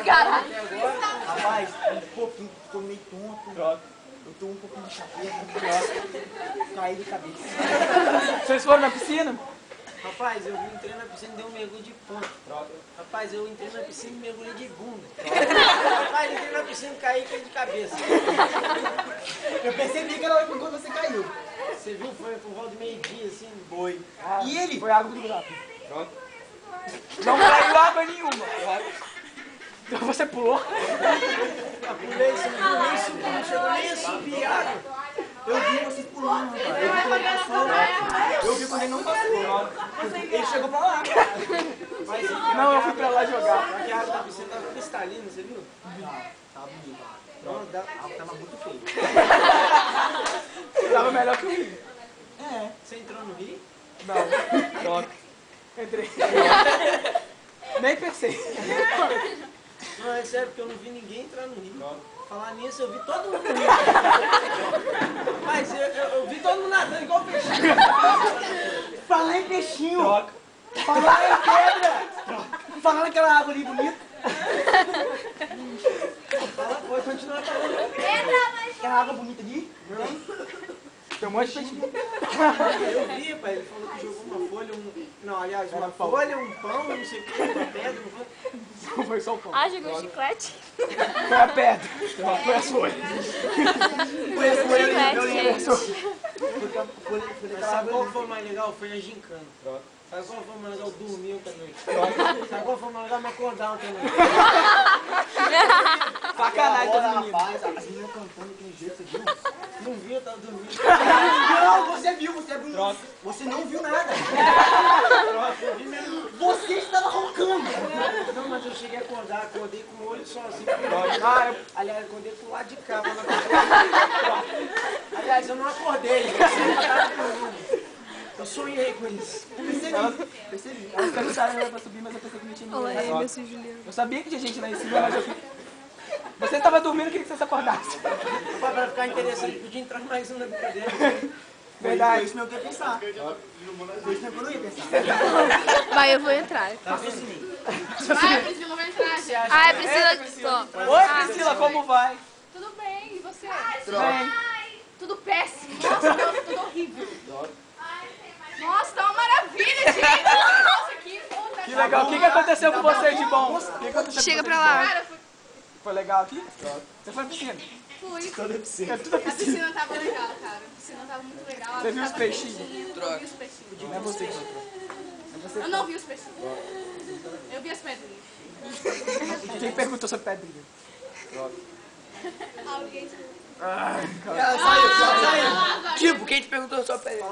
Caralho. Rapaz, um pouquinho, tô meio tonto. Troca. Eu tô um pouquinho de chapéu, caí de cabeça. Vocês foram na piscina? Rapaz, eu entrei na piscina e dei um mergulho de ponta. Troca. Rapaz, eu entrei na piscina e mergulhei de bunda. Rapaz, entrei na piscina e caí de cabeça. Eu percebi que era quando você caiu. Você viu? Foi por volta de meio-dia, assim. Foi. Ah, E ele? Foi água do buraco. Troca. Não caiu água nenhuma. Troca. Então você pulou? Eu pulei, você não nem subiu, não chegou nem a subir água. Eu vi vocês pulando, rapaz. Eu vi quando ele não passou. Ele chegou pra lá. Mas, Não, eu fui pra lá jogar. Só que a água da piscina tava cristalina, você viu? Tava bonito. Não, a água tava muito feia. Tava melhor que o Rio. É. Você entrou no rio? Não. Troca. Entrei. Nem pensei. Não, é sério, porque eu não vi ninguém entrar no rio. Falar nisso, eu vi todo mundo no rio. Mas eu vi todo mundo nadando igual peixinho. Falar em peixinho. Troca. Falar em pedra. Falar naquela água ali bonita. Fala, pode continuar falando. Aquela água bonita ali. Tem um monte de peixinho. Eu vi, pai, ele falou que jogou uma folha, não, aliás, uma folha, um pão, não sei o que, uma pedra, não foi? Não foi só o pão. Ah, jogou um chiclete? Foi a pedra. Foi as folhas. Foi a folha ali. Chiclete, Eu lembro. gente. Mas sabe qual foi o mais legal? Foi a gincana. Sabe qual foi o mais legal? Dormir ontem à noite. Sabe qual foi o mais legal? Me acordar ontem à noite. Sacanagem das meninas. Rapaz, as meninas cantando daquele jeito, você viu? Não vi, eu tava dormindo. Não, você viu, você abriu. Você não viu nada. Eu vi mesmo. Você estava roncando. Não, mas eu cheguei a acordar, acordei com o olho sozinho. Aliás, acordei pro lado de cá. Quando eu acordei. Aliás, eu não acordei. Eu tava dormindo. Eu sonhei com isso. Percebi. Elas perguntaram pra subir, mas eu pensei que não tinha ninguém. Olá, lá. Emerson Juliano. Eu sabia que tinha gente lá em cima, mas eu fui... Você estava dormindo, eu queria que você se acordasse. Pra ficar interessante, podia entrar mais um na brincadeira. Verdade. Foi isso mesmo que eu ia pensar. Foi isso mesmo que eu não ia pensar. Vai, eu vou entrar. Tá vendo? Vai, Priscila, vai entrar. Ai, Priscila. Oi, Priscila, como vai? Tudo bem, e você? Bem. Tudo péssimo. Nossa, meu, tudo horrível. Nossa, tá uma maravilha, gente. Nossa, que puta. Que legal. O que aconteceu com você de bom? O que aconteceu Chega com pra você de lá. Cara, bom? Foi legal aqui? Você foi na piscina? fui. Toda piscina. É tudo a A piscina. piscina tava legal, cara. A piscina tava muito legal. Você viu os Tava peixinhos? quentinha, eu vi os peixinhos. Não é você que entrou. Eu não vi os peixinhos. Eu vi as pedrinhas. Quem perguntou sobre pedrinha? Alguém. Ai, cara. Ela saiu. Ah, Tipo, quem te perguntou só pra ele?